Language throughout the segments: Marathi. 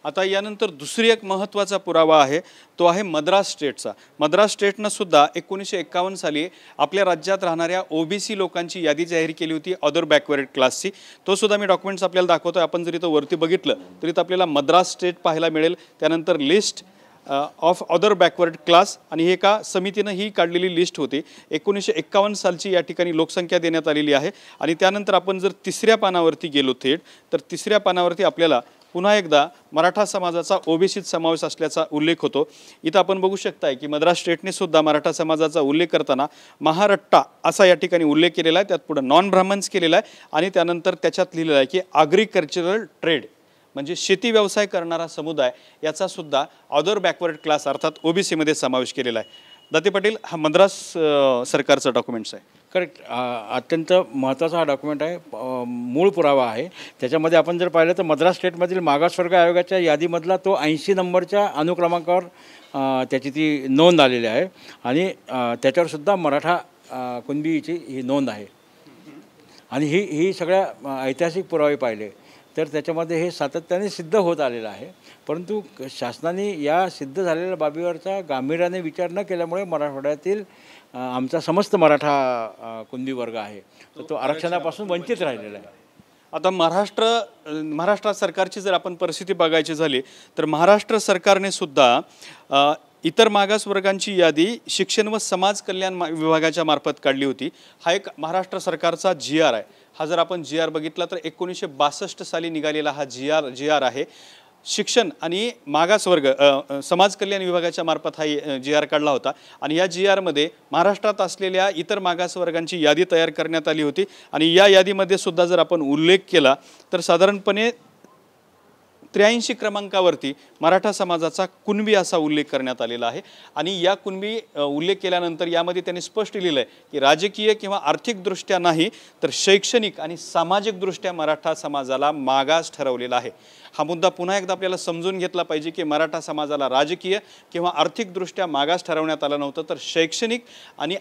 आता यानंतर दुसरी एक महत्त्वाचा पुरावा आहे, तो आहे मद्रास स्टेटचा। मद्रास स्टेटनं सुद्धा 1951 साली आपल्या राज्यात राहणाऱ्या ओबीसी लोकांची यादी जाहीर केली होती, अदर बॅकवर्ड क्लासची। तो सुद्धा मी डॉक्युमेंट्स आपल्याला दाखवतोय। आपण जर इथं वरती बघितलं तरी आपल्याला मद्रास स्टेट पाहायला मिळेल। त्यानंतर list of other backward class, आणि हे एका समितीनं ही काढलेली लिस्ट होती। 1951 सालची या ठिकाणी लोकसंख्या देण्यात आलेली आहे। आणि त्यानंतर आपण जर तिसऱ्या पानावरती गेलो थेट, तर तिसऱ्या पानावरती आपल्याला पुन्हा एकदा मराठा समाजाचा ओबीसीत समावेश असल्याचा उल्लेख होतो। इथं आपण बघू शकताय की मद्रास स्टेटने सुद्धा मराठा समाजाचा उल्लेख करताना महारट्टा असा या ठिकाणी उल्लेख केलेला आहे। त्यात पुढे नॉन ब्राह्मण्स केलेला आहे आणि त्यानंतर त्याच्यात लिहिलेलं आहे की ॲग्रिकल्चरल ट्रेड म्हणजे शेती व्यवसाय करणारा समुदाय याचा सुद्धा अदर बॅकवर्ड क्लास अर्थात ओबीसी मध्ये समावेश केलेला आहे। दाते पाटील, हा मद्रास सरकारचा डॉक्युमेंट्स आहे। करेक्ट, अत्यंत महत्त्वाचा हा डॉक्युमेंट आहे, मूळ पुरावा आहे। त्याच्यामध्ये आपण जर पाहिलं तर मद्रास स्टेटमधील मागासवर्ग आयोगाच्या यादीमधला तो 80 नंबरच्या अनुक्रमांकावर त्याची ती नोंद आलेली आहे आणि त्याच्यावर सुद्धा मराठा कुणबीची ही नोंद आहे। आणि ही सगळ्या ऐतिहासिक पुरावे पाहिले तर त्याच्यामध्ये हे सातत्याने सिद्ध होत आलेलं आहे। परंतु शासनाने या सिद्ध झालेल्या बाबीवरचा गांभीर्याने विचार न केल्यामुळे मराठवाड्यातील आमचा समस्त मराठा कुणबी वर्ग आहे तर तो आरक्षणापासून वंचित राहिलेला आहे। आता महाराष्ट्र सरकारची जर आपण परिस्थिती बघायची झाली तर महाराष्ट्र सरकारने सुद्धा इतर मागासवर्गांची यादी शिक्षण व समाज कल्याण विभागाच्या मार्फत काढली होती। हा एक महाराष्ट्र सरकारचा GR आहे। हा जर आपण GR बघितला तर 1962 साली निघालेला हा GR आहे। शिक्षण आणि मागासवर्ग समाज कल्याण विभागाच्या मार्फत हा GR काढला होता आणि या GR मध्ये महाराष्ट्रात असलेल्या इतर मागासवर्गांची यादी तयार करण्यात आली होती। आणि या यादीमध्ये सुद्धा जर आपण उल्लेख केला तर साधारणपणे 83 क्रमांकावरती मराठा समाजाचा कुणबी असा उल्लेख करण्यात आलेला आहे। आणि या कुणबी उल्लेख केल्यानंतर यामध्ये त्यांनी स्पष्ट लिहिलं आहे की राजकीय किंवा आर्थिकदृष्ट्या नाही तर शैक्षणिक आणि सामाजिकदृष्ट्या मराठा समाजाला मागास ठरवलेला आहे। हा मुद्दा पुन्हा एकदा आपल्याला समजून घेतला पाहिजे की मराठा समाजाला राजकीय किंवा आर्थिकदृष्ट्या मागास ठरवण्यात आलं नव्हतं तर शैक्षणिक आणि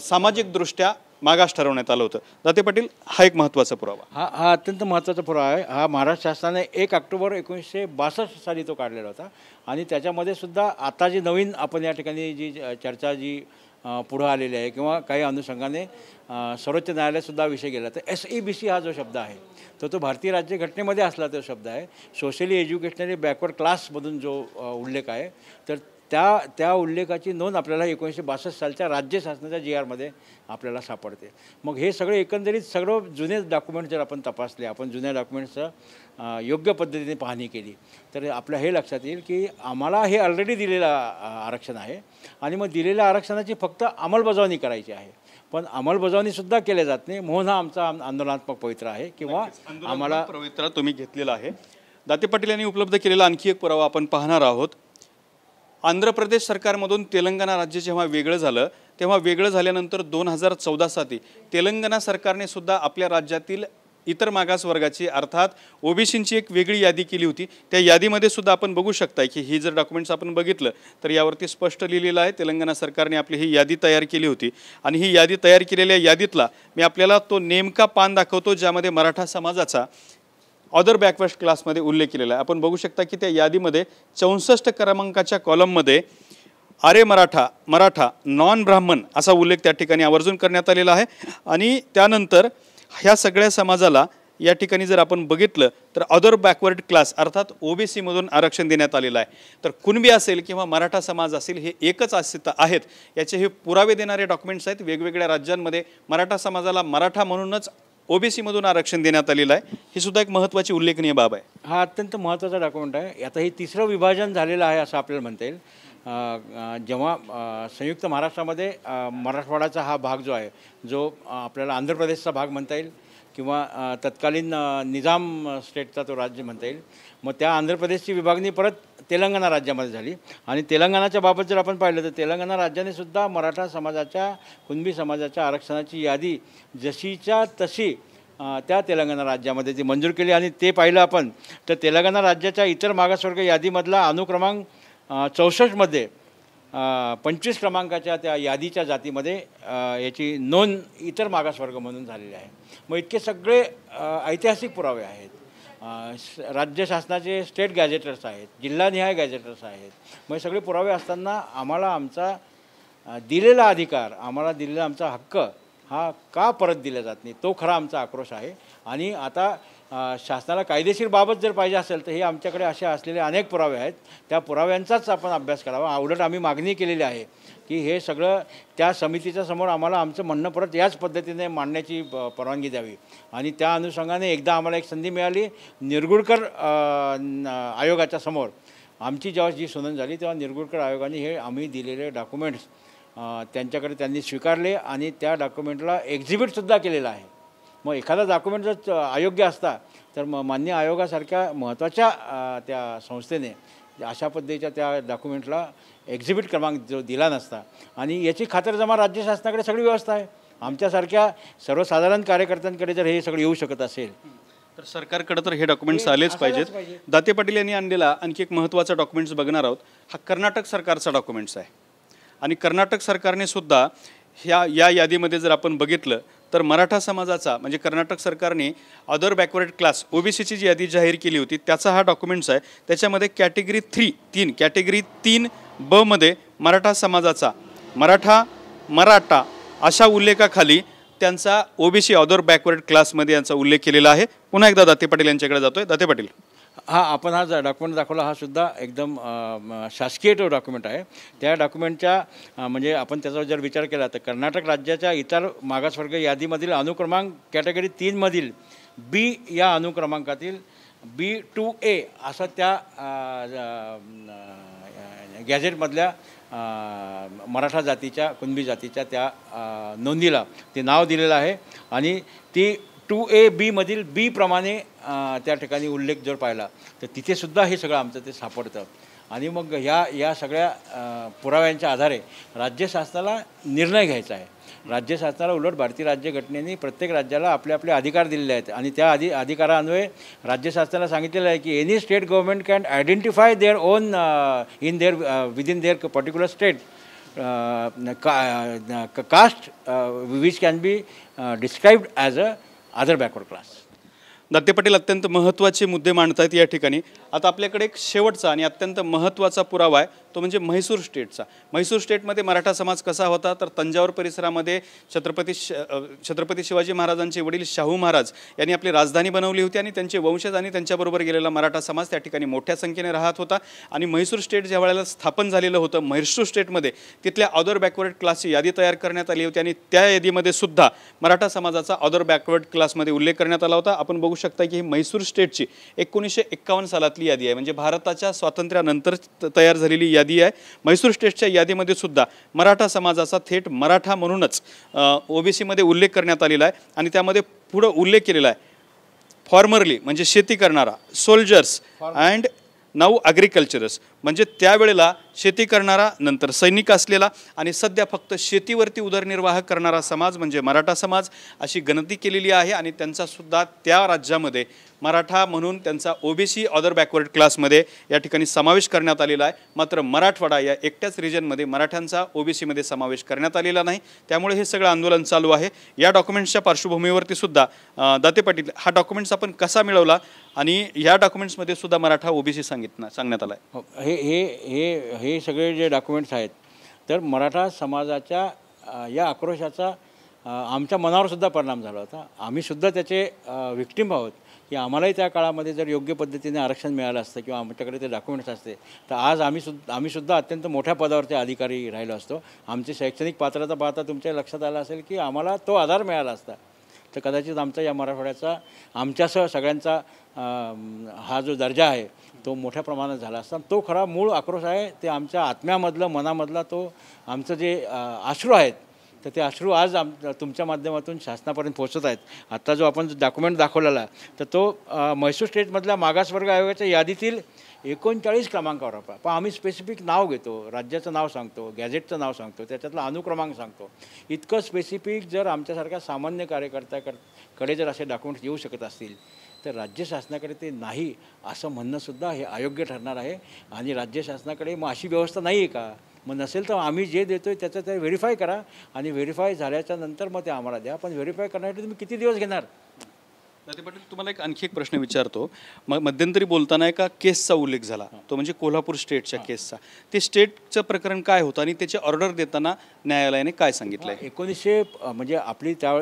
सामाजिकदृष्ट्या मागास ठरवण्यात आलं होतं। दाते पाटील, हा एक महत्त्वाचा पुरावा हा अत्यंत महत्त्वाचा पुरावा आहे। हा महाराष्ट्र शासनाने 1 ऑक्टोबर 1962 साली तो काढलेला होता आणि त्याच्यामध्ये सुद्धा आता जी नवीन आपण या ठिकाणी जी चर्चा जी पुढं आलेली आहे किंवा काही अनुषंगाने सर्वोच्च न्यायालयातसुद्धा विषय गेला तर SEBC हा जो शब्द आहे तो भारतीय राज्यघटनेमध्ये असला तो शब्द आहे। सोशली एज्युकेशनली बॅकवर्ड क्लासमधून जो उल्लेख आहे तर त्या उल्लेखाची नोंद आपल्याला 1962 सालच्या राज्य शासनाच्या GR मध्ये आपल्याला सापडते। मग हे सगळे एकंदरीत सगळं जुने डॉक्युमेंट जर आपण तपासले, आपण जुन्या डॉक्युमेंट्सचं योग्य पद्धतीने पाहणी केली तर आपल्या हे लक्षात येईल की आम्हाला हे ऑलरेडी दिलेलं आरक्षण आहे आणि मग दिलेल्या आरक्षणाची फक्त अंमलबजावणी करायची आहे। पण अंमलबजावणीसुद्धा केल्या जात नाही म्हणून हा आमचा आंदोलनात्मक पवित्रा आहे किंवा आम्हाला पवित्रा तुम्ही घेतलेला आहे। दाते पाटील यांनी उपलब्ध केलेला आणखी एक पुरावा आपण पाहणार आहोत। आंध्र प्रदेश सरकारमधून तेलंगणा राज्य जेव्हा वेगळं झालं तेव्हा वेगळं झाल्यानंतर 2014 साली तेलंगणा सरकारने सुद्धा आपल्या राज्यातील इतर मागासवर्गाची अर्थात ओबीसींची एक वेगळी यादी केली होती। त्या यादीमध्ये सुद्धा आपण बघू शकताय की ही जर डॉक्युमेंट्स आपण बघितलं तर यावरती स्पष्ट लिहिलेलं आहे तेलंगणा सरकारने आपली ही यादी तयार केली होती। आणि ही यादी तयार केलेल्या यादीतला मी आपल्याला तो नेमका पान दाखवतो ज्यामध्ये मराठा समाजाचा अदर बॅकवर्ड क्लासमध्ये उल्लेख केलेला आहे। आपण बघू शकता की त्या यादीमध्ये 64 क्रमांकाच्या कॉलममध्ये आरे मराठा नॉन ब्राह्मण असा उल्लेख त्या ठिकाणी आवर्जून करण्यात आलेला आहे। आणि त्यानंतर ह्या सगळ्या समाजाला या ठिकाणी जर आपण बघितलं तर अदर बॅकवर्ड क्लास अर्थात ओबीसी मधून आरक्षण देण्यात आलेलं आहे। तर कुणबी असेल किंवा मराठा समाज असेल हे एकच अस्तित्व आहेत, याचे हे पुरावे देणारे डॉक्युमेंट्स आहेत। वेगवेगळ्या राज्यांमध्ये मराठा समाजाला मराठा म्हणूनच ओबीसी मधून आरक्षण देण्यात आलेलं आहे। ही सुद्धा एक महत्त्वाची उल्लेखनीय बाब आहे। हा अत्यंत महत्त्वाचा डॉक्युमेंट आहे। आता हे तिसरं विभाजन झालेलं आहे असं आपल्याला म्हणता येईल। जेव्हा संयुक्त महाराष्ट्रामध्ये मराठवाड्याचा हा भाग जो आहे जो आपल्याला आंध्र प्रदेशचा भाग म्हणता येईल किंवा तत्कालीन निजाम स्टेटचा तो राज्य म्हणता येईल, मग त्या आंध्र प्रदेशची विभागणी परत तेलंगणा राज्यामध्ये झाली। आणि तेलंगणाच्या बाबत जर आपण पाहिलं तर तेलंगणा राज्याने सुद्धा मराठा समाजाच्या कुणबी समाजाच्या आरक्षणाची यादी जशीच्या तशी त्या तेलंगणा राज्यामध्ये ती मंजूर केली। आणि ते पाहिलं आपण तर तेलंगणा राज्याच्या इतर मागासवर्ग यादीमधला अनुक्रमांक 64 मध्ये 25 क्रमांकाच्या त्या यादीच्या जातीमध्ये याची नोंद इतर मागासवर्ग म्हणून झालेली आहे। मग इतके सगळे ऐतिहासिक पुरावे आहेत। राज्य शासनाचे स्टेट गॅजेटर्स आहेत, जिल्हानिहाय गॅजेटर्स आहेत. मग सगळे पुरावे असताना आम्हाला आमचा दिलेला अधिकार, आम्हाला दिलेला आमचा हक्क हा का परत दिला जात नाही, तो खरा आमचा आक्रोश आहे. आणि आता शासनाला कायदेशीर बाबत जर पाहिजे असेल तर हे आमच्याकडे असे असलेले अनेक पुरावे आहेत, त्या पुराव्यांचाच आपण अभ्यास करावा. उलट आम्ही मागणी केलेली आहे की हे सगळं त्या समितीच्या समोर आम्हाला आमचं म्हणणं परत याच पद्धतीने मांडण्याची परवानगी द्यावी. आणि त्या अनुषंगाने एकदा आम्हाला एक संधी मिळाली निरगुडकर आयोगाच्या समोर. आमची जेव्हा जी सुनावणी झाली तेव्हा निरगुडकर आयोगाने हे आम्ही दिलेले डॉक्युमेंट्स त्यांच्याकडे त्यांनी स्वीकारले आणि त्या डॉक्युमेंटला एक्झिबिटसुद्धा केलेलं आहे. मग एखादा डॉक्युमेंट जर अयोग्य असता तर मान्य आयोगासारख्या महत्त्वाच्या त्या संस्थेने अशा पद्धतीच्या त्या डॉक्युमेंटला एक्झिबिट क्रमांक जो दिला नसता. आणि याची खातरजमा राज्य शासनाकडे सगळी व्यवस्था आहे. आमच्यासारख्या सर्वसाधारण कार्यकर्त्यांकडे जर हे सगळं येऊ शकत असेल तर सरकारकडे तर हे डॉक्युमेंट्स आलेच पाहिजेत. दाते पाटील यांनी आणलेला आणखी एक महत्त्वाचा डॉक्युमेंट्स बघणार आहोत. हा कर्नाटक सरकारचा डॉक्युमेंट्स आहे आणि कर्नाटक सरकारने सुद्धा या यादीमध्ये जर आपण बघितलं तर मराठा समाजाचा म्हणजे कर्नाटक सरकारने अदर बॅकवर्ड क्लास OBCची जी यादी जाहीर केली होती त्याचा हा डॉक्युमेंट्स आहे. त्याच्यामध्ये कॅटेगरी 3 मध्ये मराठा समाजाचा मराठा अशा उल्लेखाखाली त्यांचा OBC अदर बॅकवर्ड क्लासमध्ये यांचा उल्लेख केलेला आहे. पुन्हा एकदा दाते पाटील यांच्याकडे जातोय. दाते पाटील, आपण हा डॉक्युमेंट दाखवला हा सुद्धा एकदम शासकीय तो डॉक्युमेंट आहे. त्या डॉक्युमेंटच्या म्हणजे आपण त्याचा जर विचार केला तर कर्नाटक राज्याच्या इतर मागासवर्ग यादीमधील अनुक्रमांक कॅटेगरी 3 मधील B या अनुक्रमांकातील B2A असं त्या गॅझेटमधल्या मराठा जातीच्या कुणबी जातीच्या त्या नोंदीला ते नाव दिलेलं आहे. आणि ती 2AB मधील B प्रमाणे त्या ठिकाणी उल्लेख जर पाहिला तर तिथेसुद्धा हे सगळं आमचं ते सापडतं. आणि मग या सगळ्या पुराव्यांच्या आधारे राज्य शासनाला निर्णय घ्यायचा आहे. राज्य शासनाला उलट भारतीय राज्यघटनेने प्रत्येक राज्याला आपले आपले अधिकार दिलेले आहेत आणि त्या अधिकारान्वये राज्य शासनाला सांगितलेलं आहे की any state government can identify their own within their particular state caste which can be described as a other backward class. Date Patil अत्यंत महत्त्वाचे मुद्दे मांडत आहेत या ठिकाणी. आता आपल्याकडे एक शेवटचा आणि अत्यंत महत्त्वाचा पुरावा आहे तो म्हणजे म्हैसूर स्टेटचा. म्हैसूर स्टेटमध्ये मराठा समाज कसा होता तर तंजावर परिसरामध्ये छत्रपती शिवाजी महाराजांचे वडील शाहू महाराज यांनी आपली राजधानी बनवली होती आणि त्यांचे वंशज आणि त्यांच्याबरोबर गेलेला मराठा समाज त्या ठिकाणी मोठ्या संख्येने राहत होता. आणि म्हैसूर स्टेट ज्या वेळेला स्थापन झालेलं होतं म्हैसूर स्टेटमध्ये तिथल्या अदर बॅकवर्ड क्लासची यादी तयार करण्यात आली होती आणि त्या यादीमध्ये सुद्धा मराठा समाजाचा अदर बॅकवर्ड क्लासमध्ये उल्लेख करण्यात आला होता. आपण बघू शकता की ही म्हैसूर स्टेटची 1951 सालातली यादी आहे म्हणजे भारताच्या स्वातंत्र्यानंतर तयार झालेली यादी आहे. म्हैसूर स्टेटच्या यादीमध्ये सुद्धा मराठा समाजाचा थेट मराठा म्हणूनच OBC मध्ये उल्लेख करण्यात आलेला आहे. आणि त्यामध्ये पुढं उल्लेख केलेला आहे फॉर्मरली म्हणजे शेती करणारा, सोल्जर्स अँड नाऊ ॲग्रिकल्चरस म्हणजे त्यावेळेला शेती करणारा, नंतर सैनिक असलेला आणि सध्या फक्त शेतीवरती उदरनिर्वाह करणारा समाज म्हणजे मराठा समाज अशी गणती केलेली आहे. आणि त्यांचासुद्धा त्या राज्यामध्ये मराठा म्हणून त्यांचा OBC अदर बॅकवर्ड क्लासमध्ये या ठिकाणी समावेश करण्यात आलेला आहे. मात्र मराठवाडा या एकट्याच रिजनमध्ये मराठ्यांचा OBC मध्ये समावेश करण्यात आलेला नाही. त्यामुळे हे सगळं आंदोलन चालू आहे. या डॉक्युमेंट्सच्या पार्श्वभूमीवरती सुद्धा दाते पाटील हा डॉक्युमेंट्स आपण कसा मिळवला आणि या डॉक्युमेंट्समध्ये सुद्धा मराठा OBC सांगण्यात आला आहे. हे सगळे जे डॉक्युमेंट्स आहेत तर मराठा समाजाच्या या आक्रोशाचा आमच्या मनावर सुद्धा परिणाम झाला होता. आम्ही सुद्धा त्याचे विक्टिम आहोत की आम्हालाही त्या काळामध्ये जर योग्य पद्धतीने आरक्षण मिळालं असतं किंवा आमच्याकडे ते डॉक्युमेंट्स असते तर आज आम्ही सुद्धा अत्यंत मोठ्या पदावरचे अधिकारी राहिलो असतो. आमची शैक्षणिक पात्रता पाहता तुमच्या लक्षात आलं असेल की आम्हाला तो आधार मिळाला असता तर कदाचित आमचा या मराठवाड्याचा आमच्यासह सगळ्यांचा हा जो दर्जा आहे तो मोठ्या प्रमाणात झाला असता. तो खरा मूळ आक्रोश आहे. ते आमच्या आत्म्यामधलं मनामधला तो आमचं जे अश्रू आहेत तर ते अश्रू आज तुमच्या माध्यमातून शासनापर्यंत पोहोचत आहेत. आत्ता जो आपण डॉक्युमेंट दाखवलेला तर तो म्हैसूर स्टेटमधल्या मागासवर्ग आयोगाच्या यादीतील 39 क्रमांकावर आपण पण आम्ही स्पेसिफिक नाव घेतो, राज्याचं नाव सांगतो, गॅझेटचं नाव सांगतो, त्याच्यातला अनुक्रमांक सांगतो. इतकं स्पेसिफिक जर आमच्यासारख्या सामान्य कार्यकर्त्याकडे जर असे डॉक्युमेंट्स येऊ शकत असतील तर राज्य शासनाकडे ते नाही असं म्हणणंसुद्धा हे अयोग्य ठरणार आहे. आणि राज्य शासनाकडे मग अशी व्यवस्था नाही आहे का? मग नसेल तर आम्ही जे देतो आहे त्याचं ते व्हेरीफाय करा आणि व्हेरीफाय झाल्याच्या नंतर मग ते आम्हाला द्या. पण व्हेरीफाय करण्यासाठी तुम्ही किती दिवस घेणार? दाते पाटील, तुम्हाला एक आणखी एक प्रश्न विचारतो. मध्यंतरी बोलताना एका केसचा उल्लेख झाला, तो म्हणजे कोल्हापूर स्टेटच्या केसचा. ते स्टेटचं प्रकरण काय होतं आणि त्याची ऑर्डर देताना न्यायालयाने काय सांगितलंय? 1900 म्हणजे आपली त्या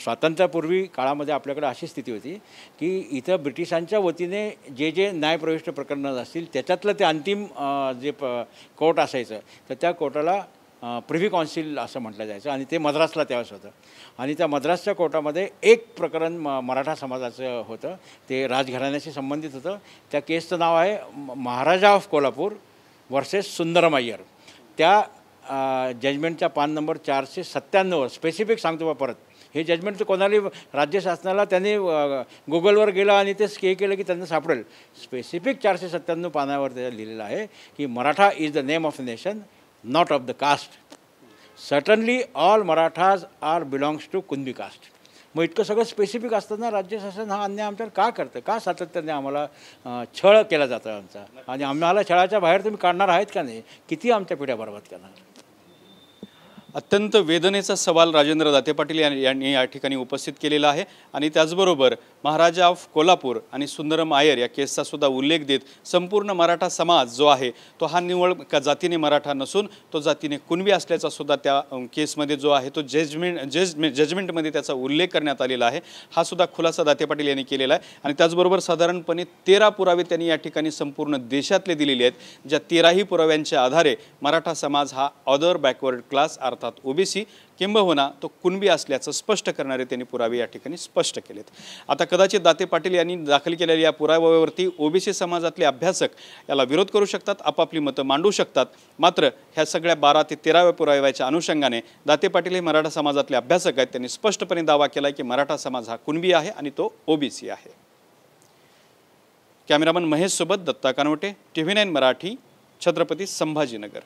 स्वातंत्र्यापूर्वी काळामध्ये आपल्याकडे अशी स्थिती होती की इथं ब्रिटिशांच्या वतीने जे न्यायप्रविष्ट प्रकरणं असतील त्याच्यातलं ते अंतिम जे कोर्ट असायचं, तर त्या कोर्टाला प्रिव्ही काउन्सिल असं म्हटलं जायचं आणि ते मद्रासला त्यावेळेस होतं. आणि त्या मद्रासच्या कोर्टामध्ये एक प्रकरण मराठा समाजाचं होतं, ते राजघराण्याशी संबंधित होतं. त्या केसचं नाव आहे महाराजा ऑफ कोल्हापूर वर्सेस सुंदरम अय्यर. त्या जजमेंटच्या पान नंबर 497 स्पेसिफिक सांगतो परत, हे जजमेंट कोणालाही राज्य शासनाला त्यांनी गुगलवर गेलं आणि ते हे केलं की त्यांना सापडेल. स्पेसिफिक 497 पानावर ते लिहिलेलं आहे की Maratha is the name of the nation, not of the caste. Certainly all Marathas are belongs to Kunbi caste. मग इतकं सगळं स्पेसिफिक असताना राज्य शासन हा अन्याय आमच्यावर का करतं, का सातत्याने आम्हाला छळ केला जातं आमचा, आणि आम्हाला छळाच्या बाहेर तुम्ही काढणार आहेत का नाही, किती आमच्या पिढ्या बरबाद करणार? अत्यंत वेदनेचा सवाल राजेंद्र दाते पाटील यांनी या ठिकाणी उपस्थित केलेला आहे. आणि त्याचबरोबर महाराजा ऑफ कोल्हापूर आणि सुंदरम आयर या केसचा सुद्धा उल्लेख देत संपूर्ण मराठा समाज जो आहे तो हा निवळ जातीने मराठा नसून तो जातीने कुणबी असल्याचा सुद्धा त्या केसमध्ये जो आहे तो जजमेंटमध्ये त्याचा उल्लेख करण्यात आलेला आहे. हा सुद्धा खुलासा दाते पाटील यांनी केलेला आहे. आणि त्याचबरोबर साधारणपणे 13 पुरावे त्यांनी या ठिकाणी संपूर्ण देशातले दिलेले आहेत, ज्या 13ही पुराव्यांच्या आधारे मराठा समाज हा अदर बॅकवर्ड क्लास अर्थात ओबीसी किंबहुना तो कुणबी असल्याचं स्पष्ट करणारे त्यांनी पुरावे या ठिकाणी स्पष्ट केलेत. आता कदाचित दाते पाटील यांनी दाखल केलेल्या या पुराव्यावरती ओबीसी समाजातले अभ्यासक याला विरोध करू शकतात, आपापली मतं मांडू शकतात. मात्र ह्या सगळ्या 12 ते 13व्या पुराव्याच्या अनुषंगाने दाते पाटील हे मराठा समाजातले अभ्यासक आहेत. त्यांनी स्पष्टपणे दावा केला की मराठा समाज हा कुणबी आहे आणि तो ओबीसी आहे. कॅमेरामन महेश सोबत दत्ता कानवटे, TV9 मराठी, छत्रपती संभाजीनगर.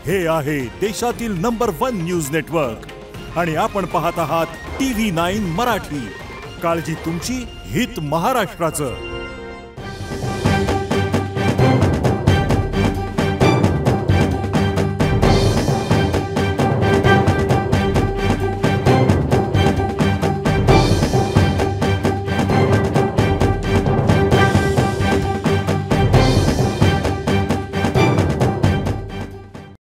हे आहे देशातील नंबर 1 न्यूज नेटवर्क आणि आपण पाहत आहात TV9 मराठी. काळजी तुमची, हित महाराष्ट्राचं.